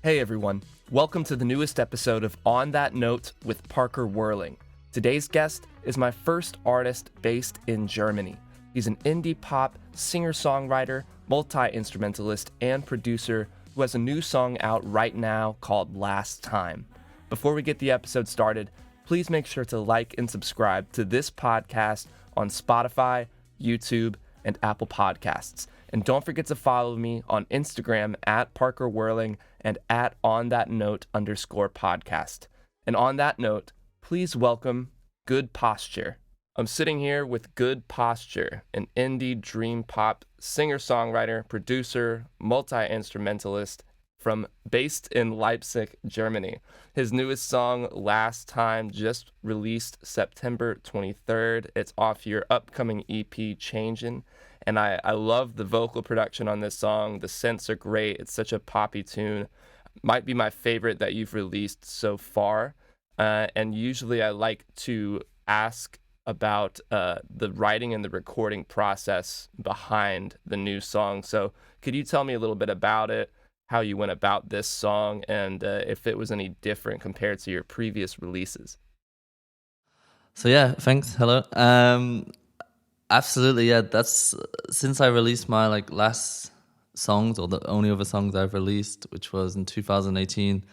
Hey everyone, welcome to the newest episode of On That Note with Parker Whirling. Today's guest is my first artist based in Germany. He's an indie pop singer-songwriter, multi-instrumentalist, and producer who has a new song out right now called Last Time. Before we get the episode started, please make sure to like and subscribe to this podcast on Spotify, YouTube, and Apple Podcasts. And don't forget to follow me on Instagram at Parker Whirling and at onthatnote_podcast. And on that note, please welcome Good Posture. I'm sitting here with Good Posture, an indie dream pop singer-songwriter, producer, multi-instrumentalist based in Leipzig, Germany. His newest song, Last Time, just released September 23rd. It's off your upcoming EP, Changin. And I love the vocal production on this song. The synths are great. It's such a poppy tune. Might be my favorite that you've released so far. And usually I like to ask about the writing and the recording process behind the new song. So could you tell me a little bit about it, how you went about this song, and if it was any different compared to your previous releases? So yeah, thanks. Hello. Absolutely, yeah. That's since I released my last songs, or the only other songs I've released, which was in 2018.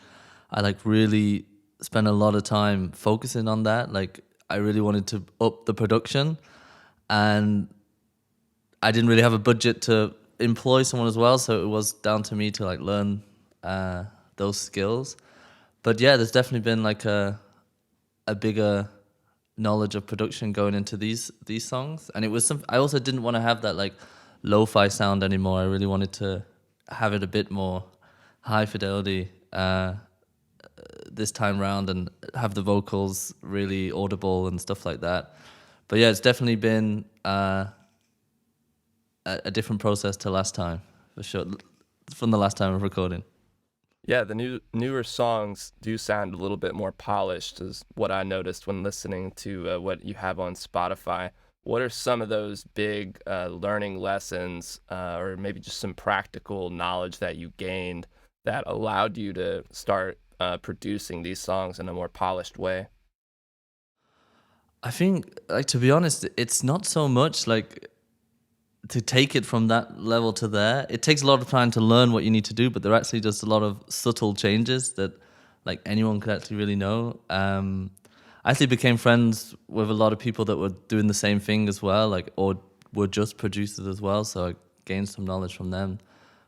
I really spent a lot of time focusing on that. I really wanted to up the production, and I didn't really have a budget to employ someone as well, so it was down to me to learn those skills. But yeah, there's definitely been a bigger knowledge of production going into these songs, and it was I also didn't want to have that lo-fi sound anymore. I really wanted to have it a bit more high fidelity this time round, and have the vocals really audible and stuff like that. But yeah, it's definitely been a different process to last time, for sure, from the last time of recording. Yeah, the newer songs do sound a little bit more polished, is what I noticed when listening to what you have on Spotify. What are some of those big learning lessons, or maybe just some practical knowledge that you gained that allowed you to start producing these songs in a more polished way? I think, to be honest, it's not so much to take it from that level to there. It takes a lot of time to learn what you need to do, but there are actually just a lot of subtle changes that anyone could actually really know. I actually became friends with a lot of people that were doing the same thing as well, or were just producers as well. So I gained some knowledge from them,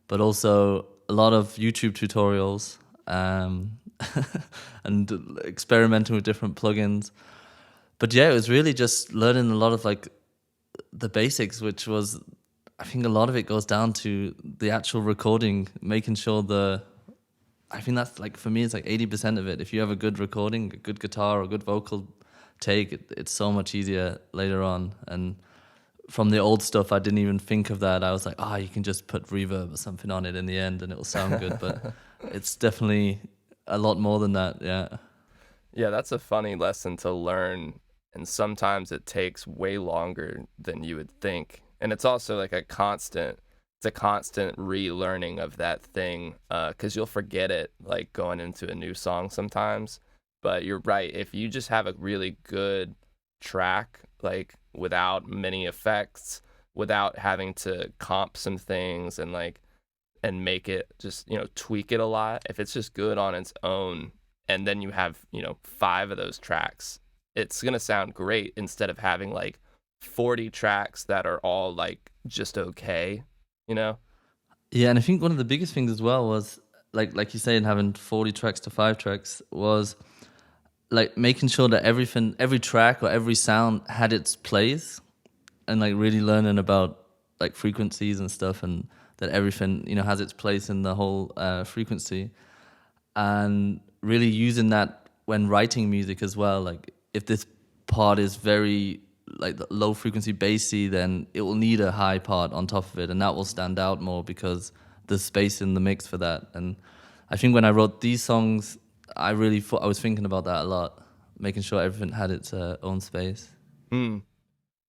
but also a lot of YouTube tutorials, and experimenting with different plugins. But yeah, it was really just learning a lot of the basics, which was, I think a lot of it goes down to the actual recording, making sure I think that's for me, it's 80% of it. If you have a good recording, a good guitar or a good vocal take, it's so much easier later on. And from the old stuff, I didn't even think of that. I was like, you can just put reverb or something on it in the end and it'll sound good. But it's definitely a lot more than that, yeah. Yeah, that's a funny lesson to learn, and sometimes it takes way longer than you would think. And it's also it's a constant relearning of that thing, because you'll forget it going into a new song sometimes. But you're right, if you just have a really good track, without many effects, without having to comp some things and make it just, tweak it a lot, if it's just good on its own, and then you have, 5 of those tracks, it's going to sound great instead of having 40 tracks that are all just okay, you know? Yeah, and I think one of the biggest things as well was, like you said, having 40 tracks to 5 tracks was making sure that every track or every sound had its place, and really learning about frequencies and stuff, and that everything has its place in the whole frequency, and really using that when writing music as well. If this part is very low frequency bassy, then it will need a high part on top of it, and that will stand out more because there's space in the mix for that. And I think when I wrote these songs, I was thinking about that a lot, making sure everything had its own space.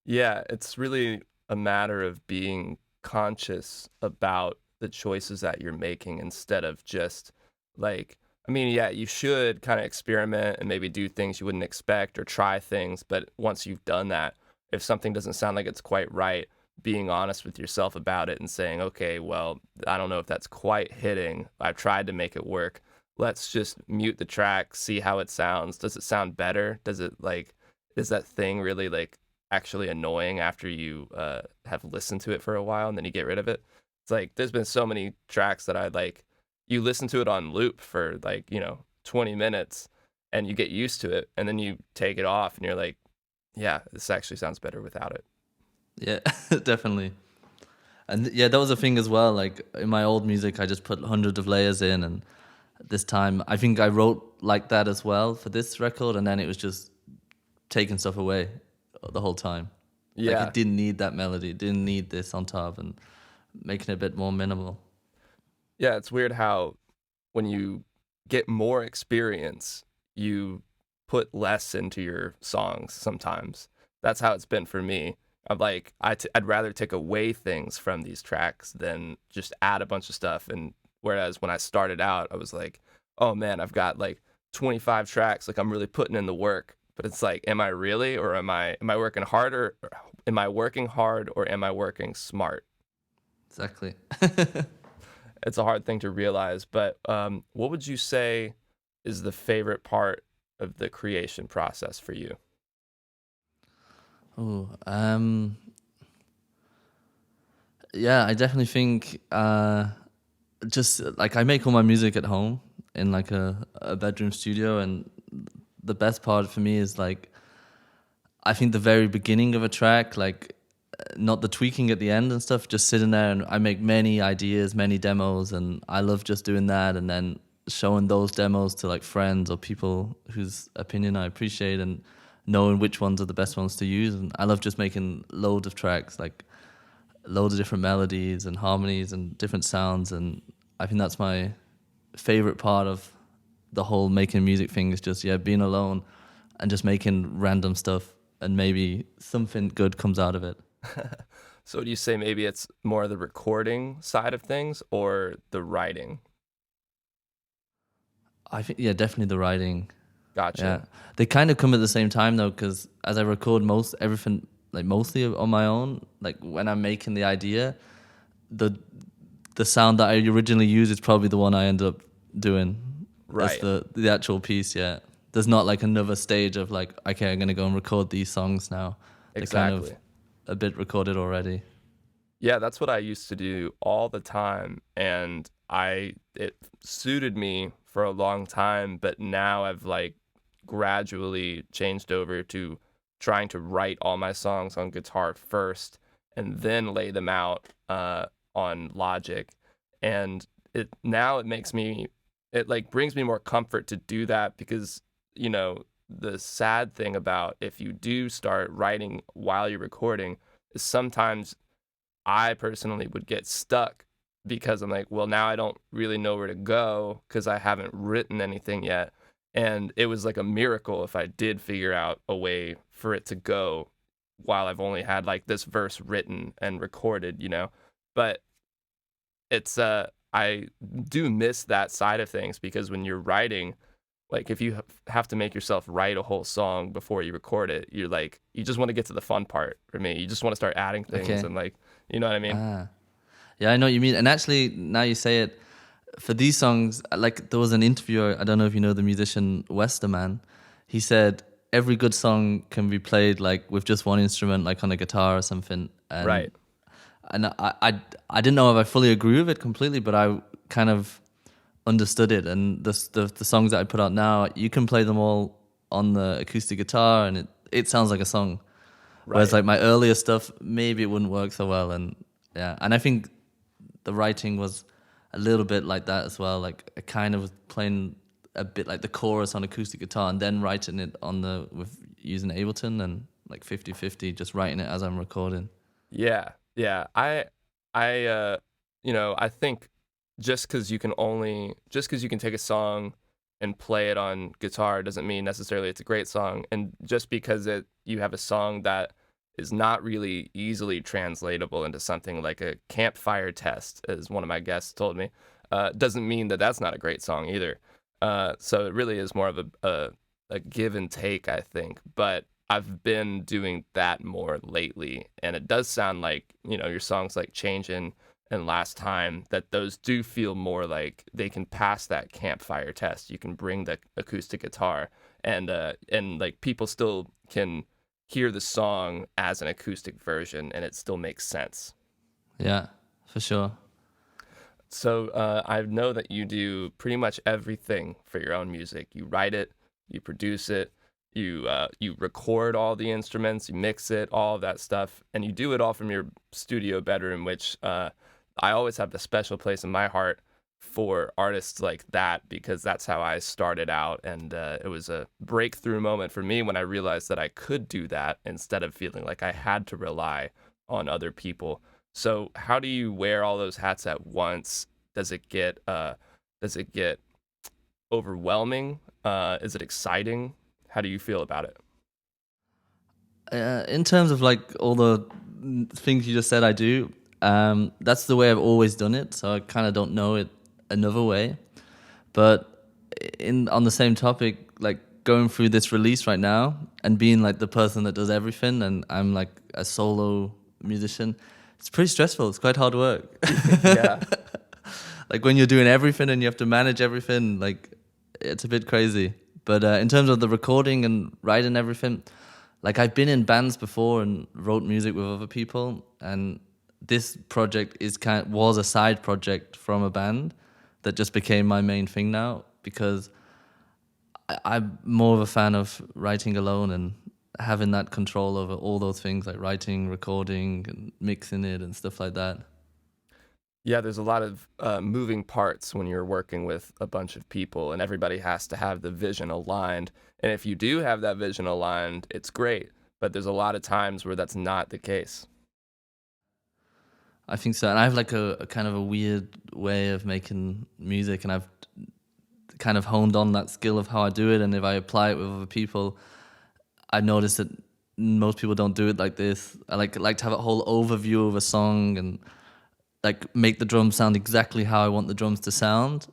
Yeah, it's really a matter of being conscious about the choices that you're making instead of just Like, I mean, yeah, you should kind of experiment and maybe do things you wouldn't expect or try things. But once you've done that, if something doesn't sound like it's quite right, being honest with yourself about it and saying, okay, well, I don't know if that's quite hitting. I've tried to make it work. Let's just mute the track, see how it sounds. Does it sound better? Does it like, is that thing really like actually annoying after you have listened to it for a while and then you get rid of it? It's like, there's been so many tracks that I like, you listen to it on loop for like, 20 minutes and you get used to it. And then you take it off and you're like, yeah, this actually sounds better without it. Yeah, definitely. And yeah, that was a thing as well. Like in my old music, I just put hundreds of layers in, and this time I think I wrote like that as well for this record, and then it was just taking stuff away the whole time. Like Yeah. it didn't need that melody, it didn't need this on top, and making it a bit more minimal. Yeah. It's weird how when you get more experience, you put less into your songs sometimes. That's how it's been for me. I'm like, I'd rather take away things from these tracks than just add a bunch of stuff. And whereas when I started out, I was like, oh man, I've got like 25 tracks. Like I'm really putting in the work. But it's like, am I really, or am I working harder? Am I working hard, or am I working smart? Exactly. It's a hard thing to realize. But what would you say is the favorite part of the creation process for you? Oh, yeah, I definitely think just like I make all my music at home in like a bedroom studio, and the best part for me is like I think the very beginning of a track, like not the tweaking at the end and stuff, just sitting there, and I make many ideas, many demos, and I love just doing that, and then showing those demos to like friends or people whose opinion I appreciate, and knowing which ones are the best ones to use. And I love just making loads of tracks, like loads of different melodies and harmonies and different sounds, and I think that's my favorite part of the whole making music thing, is just being alone and just making random stuff, and maybe something good comes out of it. So do you say maybe it's more the recording side of things or the writing? I think definitely the writing. Yeah, Gotcha. they kind of come at the same time though, because as I record most everything, like mostly on my own, like when I'm making the idea, the the sound that I originally used is probably the one I end up doing as Right. the actual piece. Yeah, there's not like another stage of like, okay, I'm gonna go and record these songs now. They're kind of Exactly. a bit recorded already. Yeah, that's what I used to do all the time, and it suited me for a long time, but now I've like gradually changed over to trying to write all my songs on guitar first and then lay them out on Logic. And it makes me, it like brings me more comfort to do that because, the sad thing about if you do start writing while you're recording is sometimes I personally would get stuck because I'm like, well, now I don't really know where to go because I haven't written anything yet. And it was like a miracle if I did figure out a way for it to go while I've only had like this verse written and recorded. But I do miss that side of things because when you're writing, like if you have to make yourself write a whole song before you record it, you're like, you just want to get to the fun part for me. You just want to start adding things Okay. and like, you know what I mean? Ah. Yeah, I know what you mean. And actually, now you say it, for these songs, like there was an interviewer, I don't know if you know the musician Westerman. He said every good song can be played like with just one instrument, like on a guitar or something. And Right. and I didn't know if I fully agree with it completely, but I kind of understood it. And the songs that I put out now, you can play them all on the acoustic guitar, and it sounds like a song. Whereas Right. like my earlier stuff, maybe it wouldn't work so well. And yeah, and I think the writing was a little bit like that as well. Like I kind of was playing a bit like the chorus on acoustic guitar and then writing it on the with using Ableton, and like 50-50 just writing it as I'm recording. Yeah. Yeah. I think just because you can take a song and play it on guitar doesn't mean necessarily it's a great song. And just because you have a song that is not really easily translatable into something like a campfire test, as one of my guests told me. doesn't mean that that's not a great song either. So it really is more of a give and take, I think. But I've been doing that more lately, and it does sound like, your songs like Changin' and Last Time, that those do feel more like they can pass that campfire test. You can bring the acoustic guitar, and like people still can hear the song as an acoustic version, and it still makes sense. Yeah, for sure. So I know that you do pretty much everything for your own music. You write it, you produce it, you record all the instruments, you mix it, all of that stuff, and you do it all from your studio bedroom. Which I always have a special place in my heart for artists like that, because that's how I started out, and it was a breakthrough moment for me when I realized that I could do that instead of feeling like I had to rely on other people. So how do you wear all those hats at once? Does it get overwhelming? Is it exciting? How do you feel about it? In terms of like all the things you just said, I do. That's the way I've always done it, so I kind of don't know it another way. But in on the same topic, like going through this release right now and being like the person that does everything, and I'm like a solo musician, it's pretty stressful. It's quite hard work. Yeah. Like when you're doing everything and you have to manage everything, like it's a bit crazy. But in terms of the recording and writing everything, like I've been in bands before and wrote music with other people, and this project was a side project from a band that just became my main thing now, because I'm more of a fan of writing alone and having that control over all those things like writing, recording, and mixing it and stuff like that. Yeah, there's a lot of moving parts when you're working with a bunch of people, and everybody has to have the vision aligned. And if you do have that vision aligned, it's great. But there's a lot of times where that's not the case. I think so. And I have like a kind of a weird way of making music, and I've kind of honed on that skill of how I do it. And if I apply it with other people, I notice that most people don't do it like this. I like to have a whole overview of a song and like make the drums sound exactly how I want the drums to sound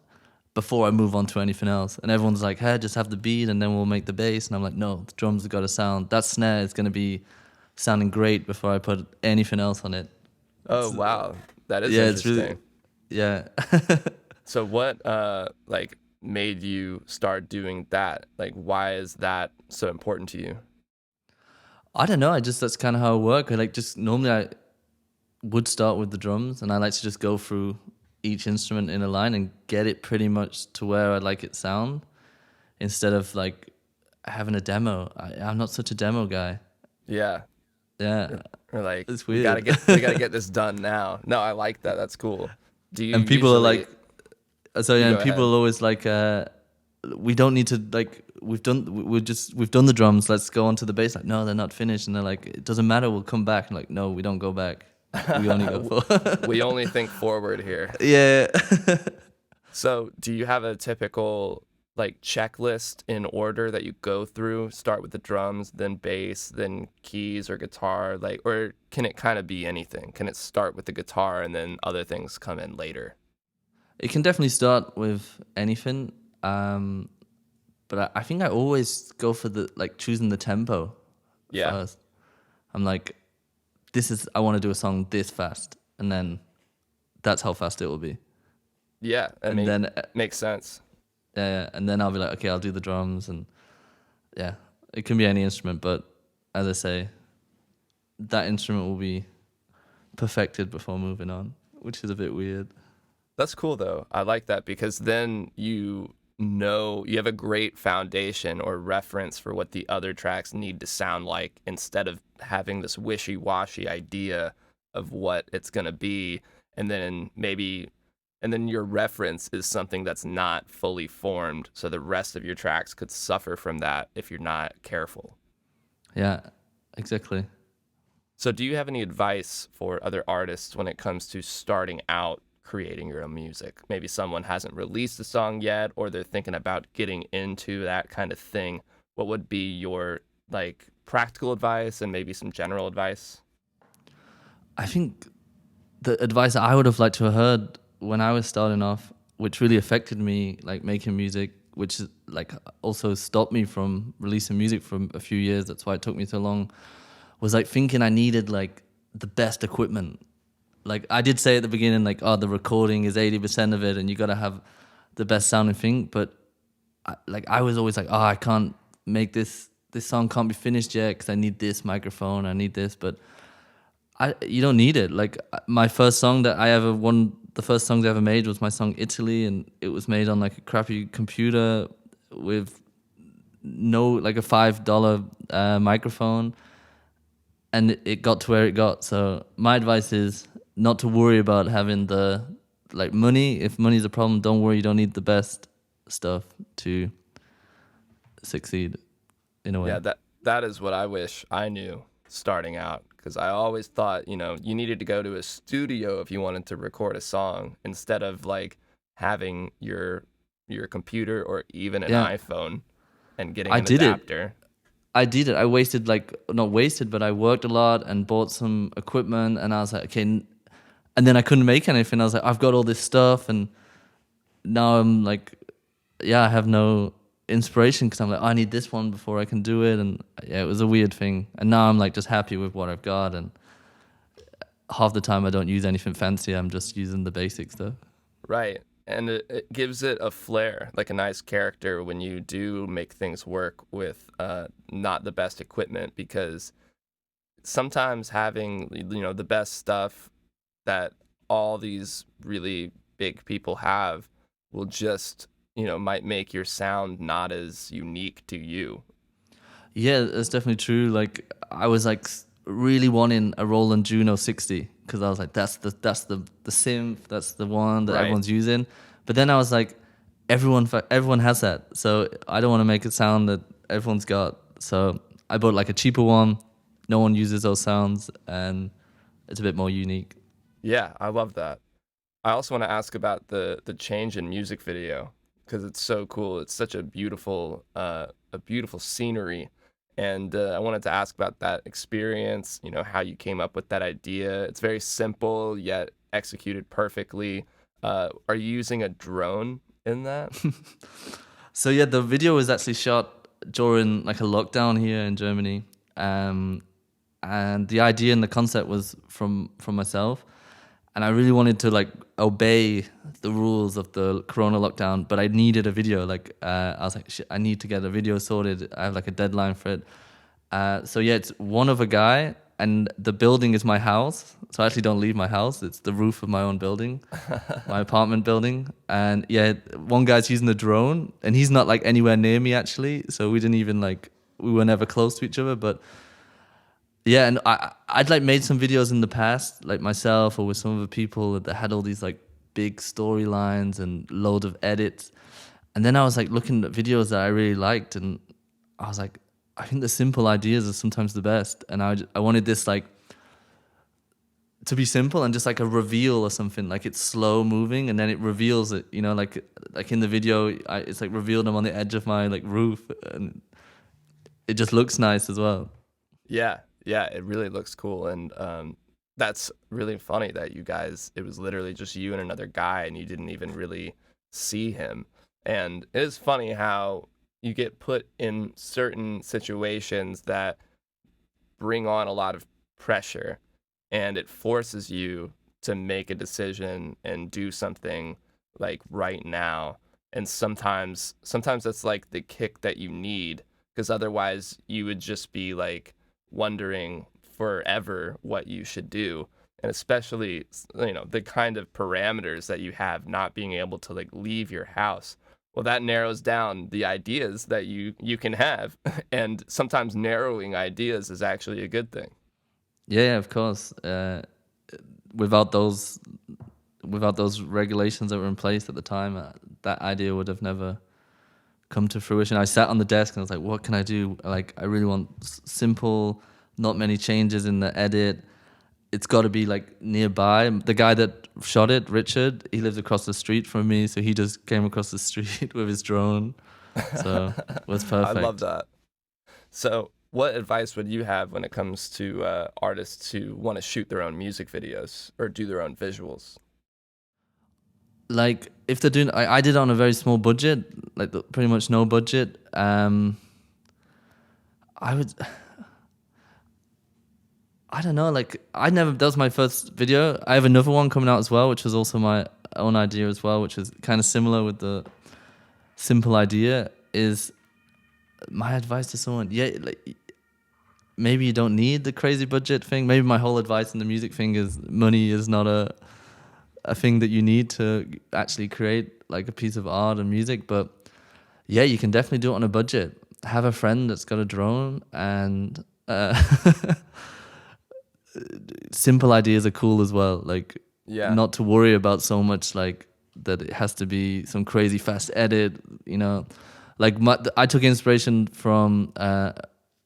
before I move on to anything else. And everyone's like, hey, just have the beat and then we'll make the bass. And I'm like, no, the drums have got to sound, that snare is going to be sounding great before I put anything else on it. Oh, wow. That is Yeah, interesting. it's really, yeah. So what like made you start doing that? Like, why is that so important to you? I don't know. That's kind of how I work. Normally I would start with the drums, and I like to just go through each instrument in a line and get it pretty much to where I'd like it sound, instead of like having a demo. I'm not such a demo guy. Yeah. Yeah, Or like, it's we gotta weird. get this done now. No, I like that. That's cool. Do you And people are usually? like, so yeah, You and go people ahead. are always like, we don't need to like we've done the drums. Let's go on to the bass. Like, no, they're not finished, and they're like, it doesn't matter. We'll come back. And like, no, we don't go back. We only go for We only think forward here. yeah. So, do you have a typical like checklist in order that you go through? Start with the drums, then bass, then keys or guitar, like, or can it kind of be anything? Can it start with the guitar and then other things come in later? It can definitely start with anything, but I think I always go for the like choosing the tempo Yeah. first. I'm like, I want to do a song this fast, and then that's how fast it will be. Yeah, I And mean, then makes sense. and then I'll be like, okay, I'll do the drums, and yeah, it can be any instrument, but as I say, that instrument will be perfected before moving on, which is a bit weird. That's cool though. I like that because then you know you have a great foundation or reference for what the other tracks need to sound like, instead of having this wishy-washy idea of what it's going to be, and then your reference is something that's not fully formed, so the rest of your tracks could suffer from that if you're not careful. Yeah, exactly. So do you have any advice for other artists when it comes to starting out creating your own music? Maybe someone hasn't released a song yet, or they're thinking about getting into that kind of thing. What would be your like practical advice and maybe some general advice? I think the advice I would have liked to have heard when I was starting off, which really affected me, like making music, which like also stopped me from releasing music for a few years. That's why it took me so long. Was like thinking I needed like the best equipment. Like I did say at the beginning, like, oh, the recording is 80% of it, and you got to have the best sounding thing. But I was always like, oh, I can't make this. This song can't be finished yet because I need this microphone. I need this, but you don't need it. Like my first song that I ever won, the first songs I ever made was my song Italy, and it was made on like a crappy computer with no like a $5 microphone, and it got to where it got. So my advice is not to worry about having the like money. If money's a problem, don't worry. You don't need the best stuff to succeed in a way. Yeah, that is what I wish I knew starting out, because I always thought, you needed to go to a studio if you wanted to record a song instead of like having your computer or even an Yeah, iPhone and getting I an did it. adapter. I did it. I wasted like not wasted, but I worked a lot and bought some equipment, and I was like, okay. And then I couldn't make anything. I was like, I've got all this stuff, and now I'm like, yeah, I have no inspiration because I'm like, oh, I need this one before I can do it, and yeah, it was a weird thing. And now I'm like just happy with what I've got, and half the time I don't use anything fancy. I'm just using the basic stuff. Right. And it gives it a flair, like a nice character when you do make things work with not the best equipment, because sometimes having, the best stuff that all these really big people have will just, might make your sound not as unique to you. Yeah, that's definitely true. Like I was like really wanting a Roland Juno 60 because I was like, that's the synth, that's the one that Right. everyone's using. But then I was like, everyone has that, so I don't want to make it sound that everyone's got. So I bought like a cheaper one. No one uses those sounds, and it's a bit more unique. Yeah, I love that. I also want to ask about the change in music video, because it's so cool. It's such a beautiful scenery, and I wanted to ask about that experience. How you came up with that idea. It's very simple yet executed perfectly. Are you using a drone in that? So yeah, the video was actually shot during like a lockdown here in Germany, and the idea and the concept was from myself, and I really wanted to like obey the rules of the Corona lockdown, but I needed a video. Like I was like, shit, I need to get a video sorted. I have like a deadline for it. So yeah, it's one of a guy, and the building is my house. So I actually don't leave my house. It's the roof of my own building, my apartment building. And yeah, one guy's using the drone, and he's not like anywhere near me actually. So we didn't even like, we were never close to each other. But yeah, and I'd like made some videos in the past, like myself or with some other people that had all these like big storylines and load of edits. And then I was like looking at videos that I really liked, and I was like, I think the simple ideas are sometimes the best. And I wanted this like to be simple and just like a reveal or something, like it's slow moving and then it reveals it, like in the video, it's like revealed I'm on the edge of my like roof, and it just looks nice as well. Yeah, yeah, it really looks cool, and that's really funny that you guys. It was literally just you and another guy, and you didn't even really see him. And it is funny how you get put in certain situations that bring on a lot of pressure, and it forces you to make a decision and do something like right now. And sometimes that's like the kick that you need, because otherwise you would just be like wondering forever what you should do. And especially, the kind of parameters that you have, not being able to like leave your house. Well, that narrows down the ideas that you can have. And sometimes narrowing ideas is actually a good thing. Yeah, of course. Without those without those regulations that were in place at the time, that idea would have never come to fruition. I sat on the desk and I was like, what can I do? Like, I really want simple, not many changes in the edit. It's got to be like nearby. The guy that shot it, Richard, he lives across the street from me, so he just came across the street with his drone. So it was I love perfect. that. So, what advice would you have when it comes to artists who want to shoot their own music videos or do their own visuals? like if they're doing, I did it on a very small budget, like pretty much no budget. I would, I don't know, like that was my first video. I have another one coming out as well, which was also my own idea as well, which is kind of similar with the simple idea. Is my advice to someone, yeah, like maybe you don't need the crazy budget thing. Maybe my whole advice in the music thing is money is not a thing that you need to actually create like a piece of art and music. But yeah, you can definitely do it on a budget. Have a friend that's got a drone, and simple ideas are cool as well. Like Yeah. not to worry about so much like that it has to be some crazy fast edit, you know. Like I took inspiration from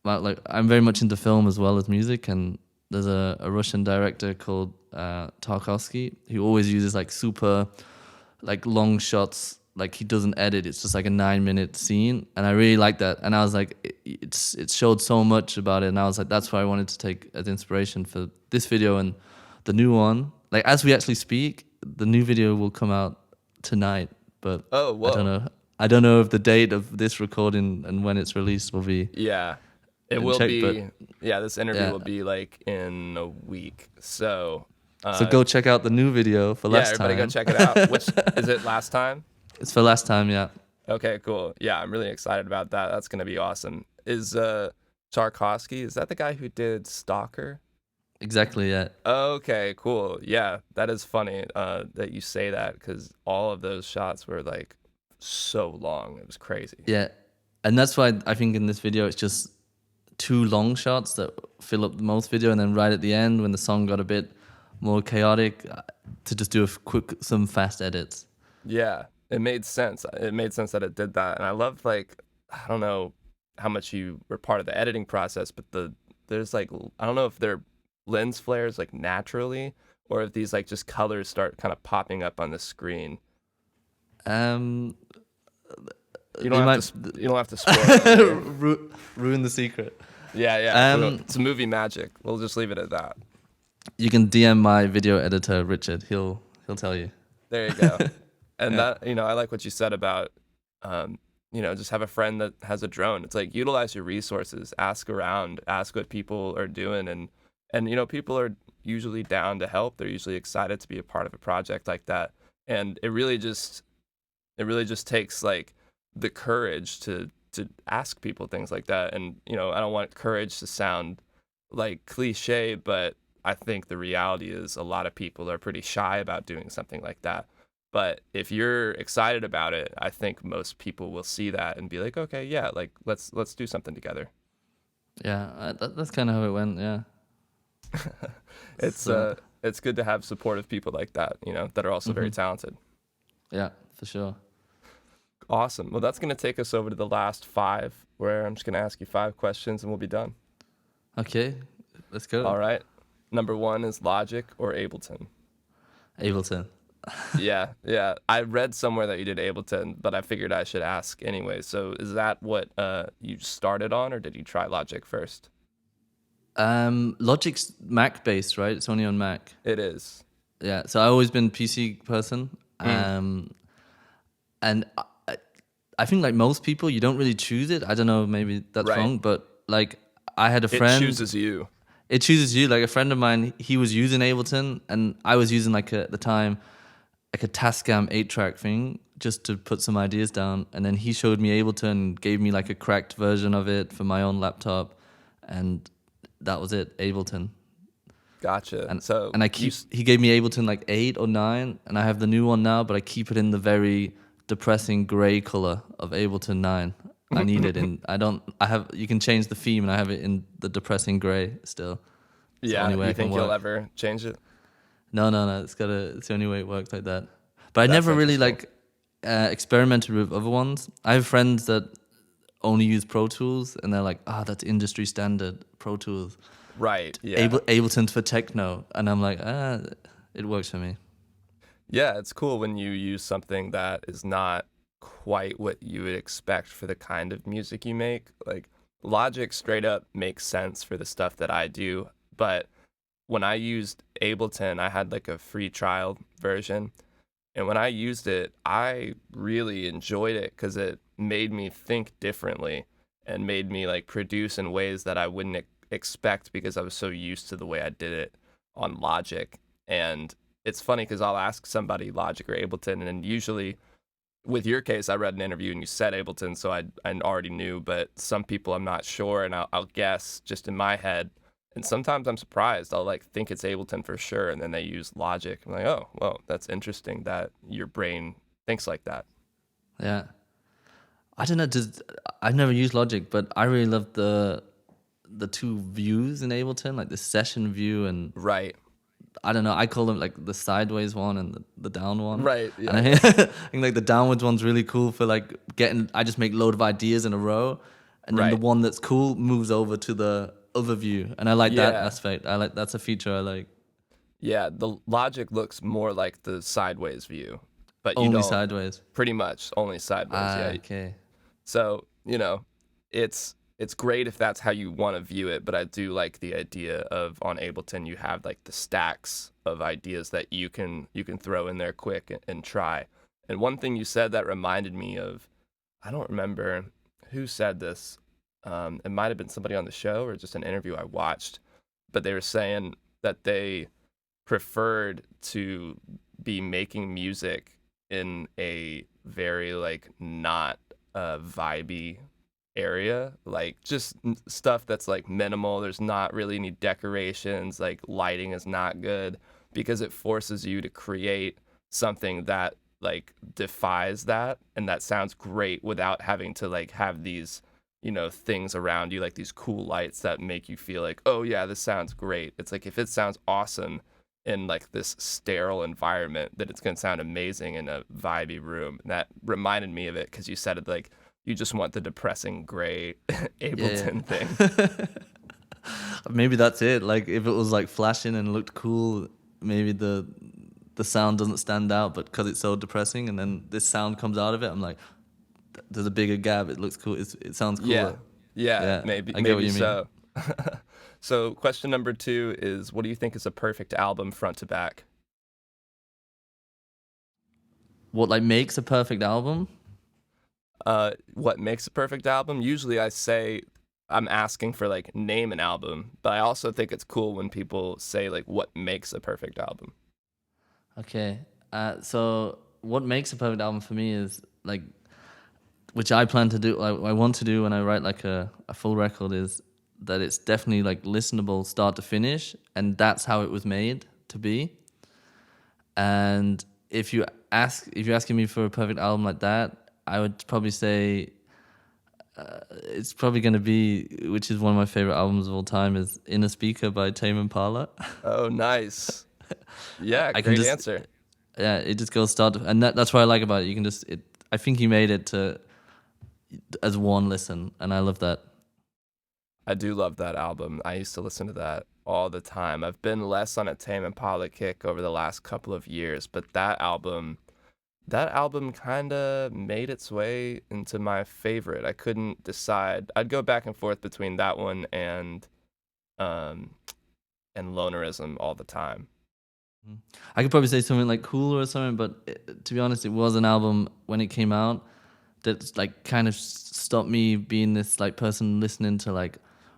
like I'm very much into film as well as music, and there's a Russian director called Tarkovsky who always uses like super like long shots. Like he doesn't edit; it's just like a 9-minute scene, and I really like that. And I was like, it showed so much about it, and I was like, that's why I wanted to take as inspiration for this video and the new one. Like as we actually speak, the new video will come out tonight, but Oh, whoa. I don't know if the date of this recording and when it's released will be. Yeah. It in will check, be. but Yeah, this interview yeah. will be like in a week. So. So go check out the new video for Yeah, last time. everybody go check it out. Which is it? Last time. It's for last time, yeah. Okay, cool. Yeah, I'm really excited about that. That's gonna be awesome. Is Tarkovsky, is that the guy who did Stalker? Exactly, yeah. Okay, cool. Yeah, that is funny that you say that, because all of those shots were like so long. It was crazy. Yeah. And that's why I think in this video it's just 2 long shots that fill up the most video, and then right at the end when the song got a bit more chaotic, to just do some fast edits. Yeah, it made sense. It made sense that it did that. And I loved, like, I don't know how much you were part of the editing process, but there's like, I don't know if they're lens flares like naturally, or if these like just colors start kind of popping up on the screen. Um You don't have to spoil it. Ruin the secret. Yeah. It's movie magic. We'll just leave it at that. You can DM my video editor Richard. He'll tell you. There you go. And Yeah. that, I like what you said about, just have a friend that has a drone. It's like, utilize your resources, ask around, ask what people are doing. And people are usually down to help. They're usually excited to be a part of a project like that. And it really just takes like the courage to ask people things like that. And, I don't want courage to sound like cliche, but I think the reality is a lot of people are pretty shy about doing something like that. But if you're excited about it, I think most people will see that and be like, okay, yeah, like let's do something together. Yeah, that's kind of how it went. Yeah. It's good to have supportive people like that, that are also very talented. Yeah, for sure. Awesome. Well, that's going to take us over to the last 5, where I'm just going to ask you 5 questions and we'll be done. Okay, let's go. All right. Number 1 is Logic or Ableton? Ableton. Yeah. I read somewhere that you did Ableton, but I figured I should ask anyway. So is that what you started on, or did you try Logic first? Logic's Mac based, right? It's only on Mac. It is. Yeah, so I've always been PC person. And I think like most people, you don't really choose it. I don't know, maybe that's Right. wrong, but like I had a friend. It chooses you. It chooses you. Like a friend of mine, he was using Ableton, and I was using like at the time like a Tascam 8-track thing just to put some ideas down. And then he showed me Ableton, gave me like a cracked version of it for my own laptop, and that was it, Ableton. Gotcha. And he gave me Ableton like 8 or 9, and I have the new one now, but I keep it in the very depressing gray color of Ableton 9. I need it in. You can change the theme, and I have it in the depressing gray still. It's the only way you I can think work. you'll ever change it? No. It's the only way it works like that. But I That's never really interesting. experimented with other ones. I have friends that only use Pro Tools, and they're like, that's industry standard Pro Tools. Right. Yeah. Ableton for techno, and I'm like, it works for me. Yeah, it's cool when you use something that is not quite what you would expect for the kind of music you make. Like, Logic straight up makes sense for the stuff that I do, but when I used Ableton, I had like a free trial version, And when I used it, I really enjoyed it because it made me think differently and made me like produce in ways that I wouldn't expect because I was so used to the way I did it on Logic. And it's funny because I'll ask somebody Logic or Ableton, and usually with your case, I read an interview and you said Ableton, so I already knew. But some people I'm not sure, and I'll guess just in my head. And sometimes I'm surprised. I'll like think it's Ableton for sure, and then they use Logic. I'm like, oh, well, that's interesting that your brain thinks like that. Yeah. I don't know. Just I've never used Logic, but I really love the two views in Ableton, like the session view and Right. I don't know. I call them like the sideways one and the down one. Right. And Yeah. I think like the downwards one's really cool for like getting. I just make load of ideas in a row, and then the Right. one that's cool moves over to the other view, and I like that Yeah. aspect. I like that's a feature I like. Yeah. The Logic looks more like the sideways view, but you Only don't sideways. pretty much only sideways. Ah, Yeah. okay. So, it's great if that's how you want to view it, but I do like the idea of on Ableton you have like the stacks of ideas that you can throw in there quick and try. And one thing you said that reminded me of, I don't remember who said this. It might have been somebody on the show or just an interview I watched, but they were saying that they preferred to be making music in a very like not vibey area, like just stuff that's like minimal. There's not really any decorations, like lighting is not good because it forces you to create something that like defies that and that sounds great without having to like have these things around you, like these cool lights that make you feel like, oh yeah, this sounds great. It's like if it sounds awesome in like this sterile environment, that it's going to sound amazing in a vibey room. And that reminded me of it because you said it like you just want the depressing gray Yeah. Ableton thing. Maybe that's it. Like if it was like flashing and looked cool, maybe the sound doesn't stand out, but because it's so depressing, and then this sound comes out of it, I'm like, there's a bigger gap. It looks cool. It sounds Yeah. cooler. Yeah, Yeah, maybe I get what maybe you mean. so. So question number 2 is, what do you think is a perfect album front to back? What like makes a perfect album? What makes a perfect album? Usually I say I'm asking for like name an album, but I also think it's cool when people say like what makes a perfect album. Okay. So what makes a perfect album for me is like, which I plan to do, I want to do when I write like a full record, is that it's definitely like listenable start to finish, and that's how it was made to be. And if you're asking me for a perfect album like that, I would probably say it's probably going to be, which is one of my favorite albums of all time, is "Inner Speaker" by Tame Impala. Oh, nice. Yeah, I can great just answer. yeah, it just goes start to, and that's what I like about it. You can just it. I think he made it to as one listen, and I love that. I do love that album. I used to listen to that all the time. I've been less on a Tame Impala kick over the last couple of years, but that album kind of made its way into my favorite. I couldn't decide. I'd go back and forth between that one um and Lonerism all the time. I could probably say something like "Cooler" or something, but to be honest, it was an album when it came out that like kind of stopped me being this like person listening to like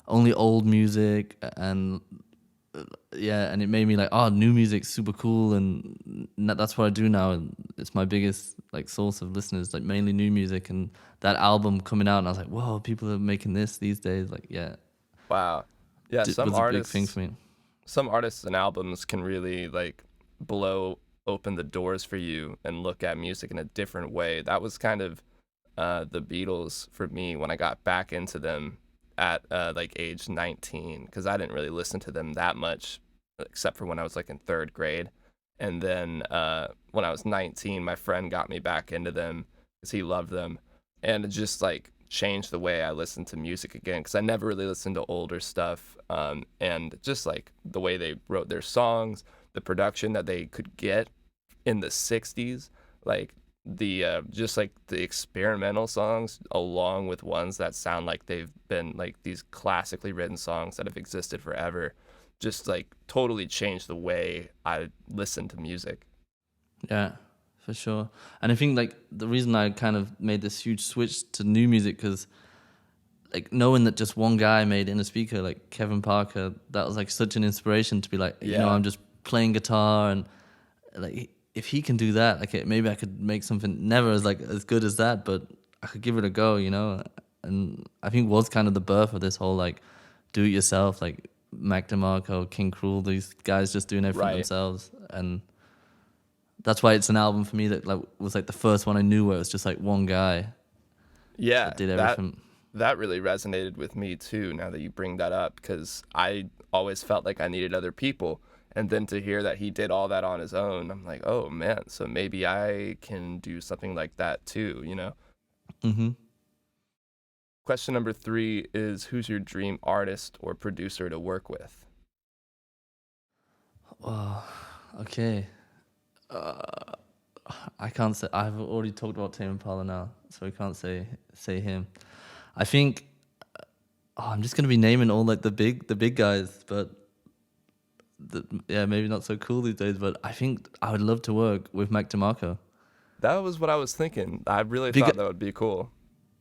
only old music, and yeah, and it made me like, oh, new music's super cool, and that's what I do now, and it's my biggest like source of listeners, like mainly new music. And that album coming out, and I was like, whoa, people are making this these days, like yeah, Wow. Yeah, it was a big thing for me. some artists and albums can really like blow open the doors for you and look at music in a different way. That was kind of the Beatles for me when I got back into them at like age 19, because I didn't really listen to them that much except for when I was like in third grade. And then when I was 19, my friend got me back into them because he loved them, and it just like changed the way I listened to music again, because I never really listened to older stuff, and just like the way they wrote their songs, the production that they could get in the 60s, like the just like the experimental songs along with ones that sound like they've been like these classically written songs that have existed forever, just like totally changed the way I listen to music. Yeah, for sure. And I think like the reason I kind of made this huge switch to new music, because like knowing that just one guy made In a Speaker, like Kevin Parker, that was like such an inspiration to be like, Yeah. I'm just playing guitar, and like if he can do that, like maybe I could make something never as good as that, but I could give it a go, And I think was kind of the birth of this whole like do it yourself, like Mac DeMarco, King Cruel, these guys just doing everything Right. themselves. And that's why it's an album for me that like was like the first one I knew where it was just like one guy Yeah, that did everything. that really resonated with me too, now that you bring that up, because I always felt like I needed other people. And then to hear that he did all that on his own, I'm like, oh man, so maybe I can do something like that too, Mm-hmm. Question number 3 is, who's your dream artist or producer to work with? Oh, okay. I can't say. I've already talked about Tame Impala now, so I can't say him. I think I'm just gonna be naming all like the big guys, but maybe not so cool these days. But I think I would love to work with Mac DeMarco. That was what I was thinking. I really Big- thought that would be cool.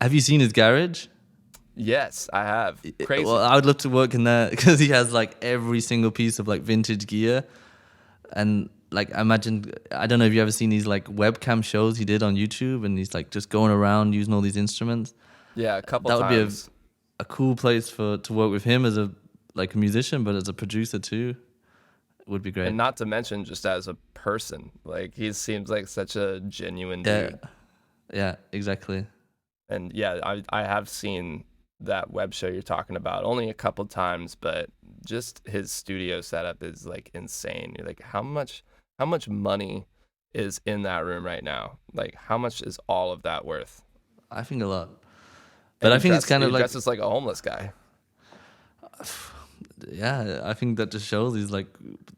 Have you seen his garage? Yes, I have. Crazy. Well, I would love to work in that because he has like every single piece of like vintage gear, and like I imagine, I don't know if you ever seen these like webcam shows he did on YouTube, and he's like just going around using all these instruments. Yeah, a couple That would times. be a cool place to work with him as a musician, but as a producer too, it would be great. And not to mention just as a person. Like, he seems like such a genuine Yeah, dude. yeah, exactly. And yeah, I have seen that web show you're talking about only a couple times, but just his studio setup is like insane. You're like, how much money is in that room right now? Like, how much is all of that worth? I think a lot, but I think it's kind of he like, dresses like a homeless guy. yeah, I think that just shows he's like,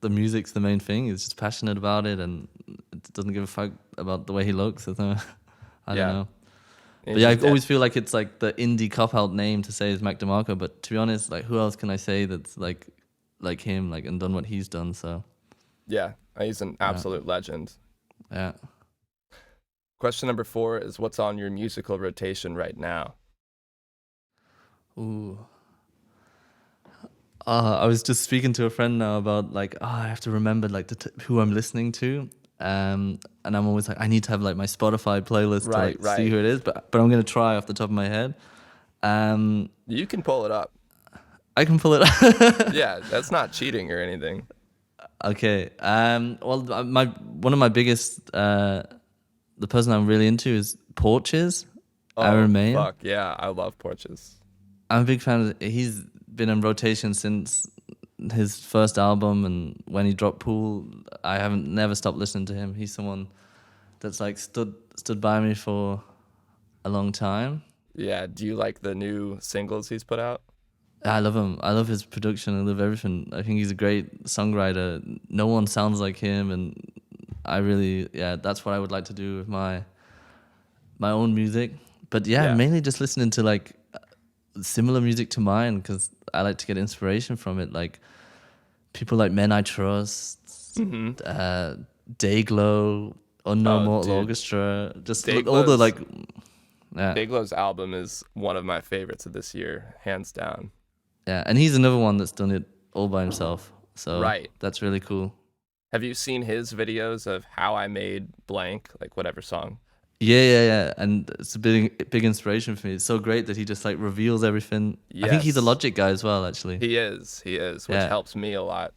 the music's the main thing. He's just passionate about it, and it doesn't give a fuck about the way he looks. I don't Yeah. know. And But yeah, I he's always feel like it's like the indie cop-out name to say is Mac DeMarco. But to be honest, like who else can I say that's like him, like and done what he's done? So yeah, he's an absolute legend. yeah. Question number 4 is, what's on your musical rotation right now? Ooh. I was just speaking to a friend now about like, I have to remember like who I'm listening to. And I'm always like, I need to have like my Spotify playlist to like see who it is, but I'm gonna try off the top of my head. You can pull it up. I can pull it up. Yeah, that's not cheating or anything. Okay. Well, one of my biggest, the person I'm really into is Porches. Aaron May. Fuck yeah, I love Porches. I'm a big fan of. He's been in rotation since his first album, and when he dropped Pool, I haven't never stopped listening to him. He's someone that's like stood by me for a long time. Yeah, do you like the new singles he's put out? I love him. I love his production. I love everything. I think he's a great songwriter. No one sounds like him, and I really, that's what I would like to do with my own music. But yeah, mainly just listening to like similar music to mine, because I like to get inspiration from it. Like people like Men I Trust, Dayglow, Unknown Mortal Orchestra, just Dayglow's, all the like. Yeah. Dayglow's album is one of my favorites of this year, hands down. Yeah, and he's another one that's done it all by himself. So that's really cool. Have you seen his videos of how I made blank, like whatever song? Yeah. And it's a big inspiration for me. It's so great that he just like reveals everything. Yes. I think he's a Logic guy as well, actually. He is, which helps me a lot.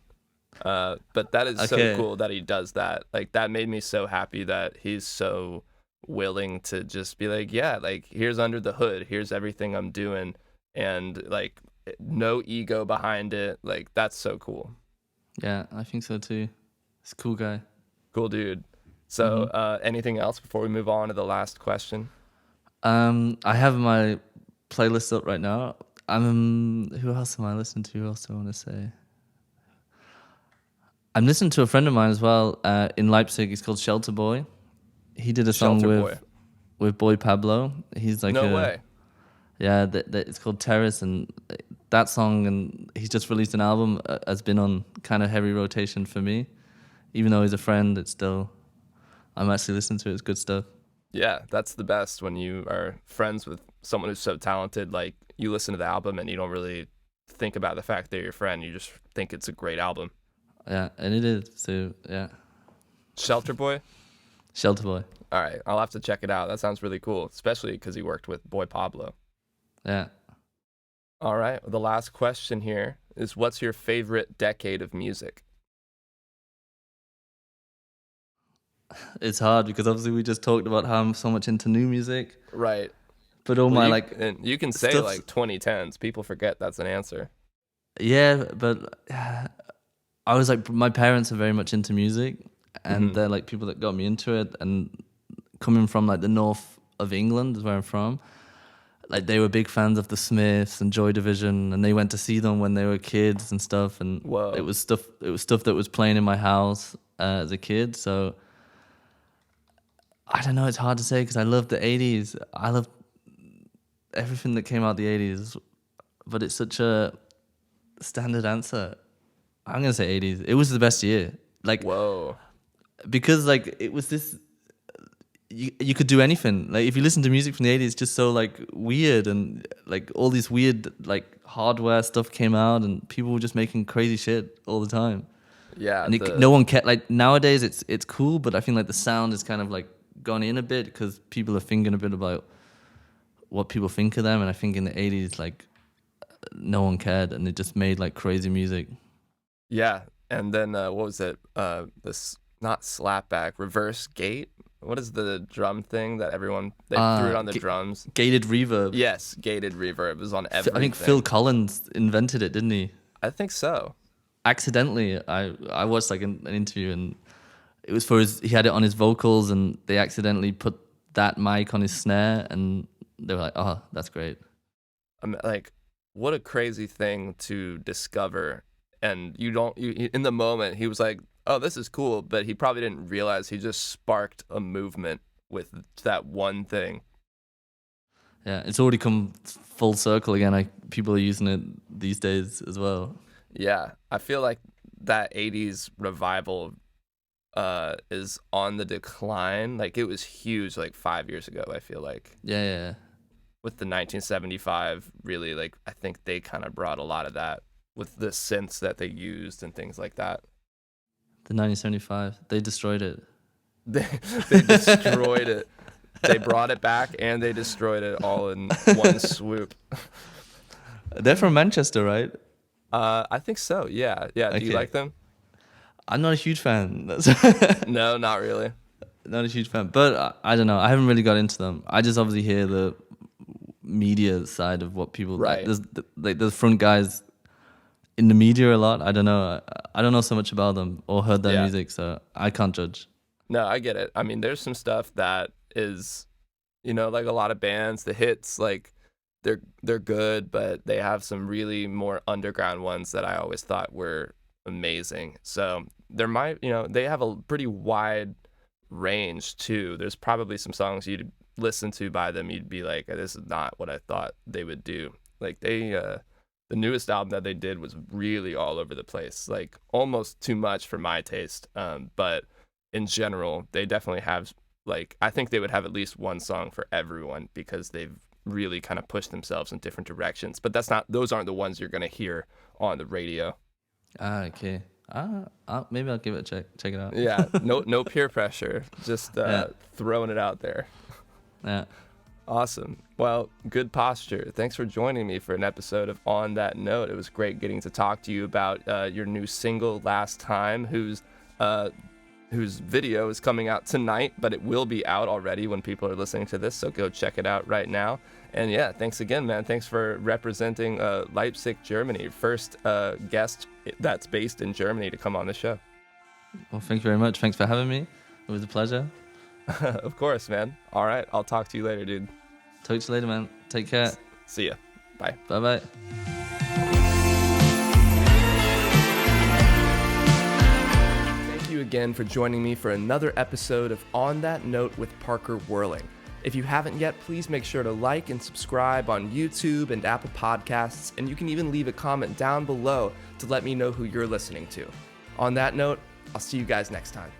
But that is so cool that he does that. Like, that made me so happy that he's so willing to just be like, yeah, like, here's under the hood, here's everything I'm doing, and like no ego behind it. Like, that's so cool. Yeah, I think so too. He's a cool guy. Cool dude. So anything else before we move on to the last question? I have my playlist up right now. Who else am I listening to? Who else do I want to say? I'm listening to a friend of mine as well in Leipzig. He's called Shelter Boy. He did a song with Boy Pablo. He's like no way. Yeah, it's called Terrace, and that song, and he's just released an album, has been on kind of heavy rotation for me. Even though he's a friend, it's still I'm actually listening to it. It's good stuff. Yeah, that's the best when you are friends with someone who's so talented. Like, you listen to the album and you don't really think about the fact they're your friend. You just think it's a great album. Yeah, and it is. So yeah, Shelter Boy? Shelter Boy. All right, I'll have to check it out. That sounds really cool, especially because he worked with Boy Pablo. Yeah. All right, the last question here is, what's your favorite decade of music? It's hard because obviously we just talked about how I'm so much into new music. Right. But all my like, and you can say stuff's- like 2010s. People forget that's an answer. yeah, but I was like, my parents are very much into music, and they're like people that got me into it. And coming from like the north of England is where I'm from, like they were big fans of the Smiths and Joy Division, and they went to see them when they were kids and stuff. And Whoa. it was stuff that was playing in my house as a kid. So I don't know. It's hard to say because I love the 80s. I love everything that came out the 80s, but it's such a standard answer. I'm gonna say 80s. It was the best year. Like, whoa, because like it was this. You could do anything. Like if you listen to music from the 80s, it's just so like weird, and like all this weird like hardware stuff came out, and people were just making crazy shit all the time. Yeah, and no one cared. Like nowadays, it's cool, but I think like the sound is kind of like gone in a bit because people are thinking a bit about what people think of them, and I think in the 80s, like no one cared, and they just made like crazy music. Yeah, and then what was it? This not slapback, reverse gate. What is the drum thing that everyone they threw it on the drums? Gated reverb. Yes, gated reverb. It was on everything. I think Phil Collins invented it, didn't he? I think so. Accidentally, I watched like an interview, and it was for he had it on his vocals, and they accidentally put that mic on his snare, and they were like, "Oh, that's great." Like, what a crazy thing to discover. And you in the moment, he was like, "Oh, this is cool," but he probably didn't realize he just sparked a movement with that one thing. Yeah, it's already come full circle again. Like people are using it these days as well. Yeah, I feel like that 80s revival is on the decline. Like it was huge like 5 years ago, I feel like. Yeah. With the 1975, really, like I think they kind of brought a lot of that with the synths that they used and things like that. The 1975, they destroyed it. They destroyed it. They brought it back and they destroyed it all in one swoop. They're from Manchester, right? I think so. Yeah. Do you like them? I'm not a huge fan. No, not really. Not a huge fan, but I don't know. I haven't really got into them. I just obviously hear the media side of what people right. Like the front guys in the media a lot. I don't know. I don't know so much about them or heard their music, so I can't judge. No, I get it. I mean, there's some stuff that is, like a lot of bands, the hits, like they're good, but they have some really more underground ones that I always thought were amazing. So there might, they have a pretty wide range too. There's probably some songs you'd listen to by them, you'd be like, this is not what I thought they would do. Like the newest album that they did was really all over the place, like almost too much for my taste. But in general, they definitely have, like, I think they would have at least one song for everyone because they've really kind of pushed themselves in different directions. But those aren't the ones you're going to hear on the radio. Okay. Maybe I'll give it a check it out. Yeah, no peer pressure, just throwing it out there. Yeah. Awesome. Well, Good Posture, thanks for joining me for an episode of On That Note. It was great getting to talk to you about your new single, Last Time, whose video is coming out tonight, but it will be out already when people are listening to this, so go check it out right now. And yeah, thanks again, man. Thanks for representing Leipzig, Germany. First guest that's based in Germany to come on the show. Well, thank you very much. Thanks for having me. It was a pleasure. Of course, man. All right, I'll talk to you later, dude. Talk to you later, man. Take care. See ya. Bye. Bye-bye. Thank you again for joining me for another episode of On That Note with Parker Whirling. If you haven't yet, please make sure to like and subscribe on YouTube and Apple Podcasts, and you can even leave a comment down below to let me know who you're listening to. On that note, I'll see you guys next time.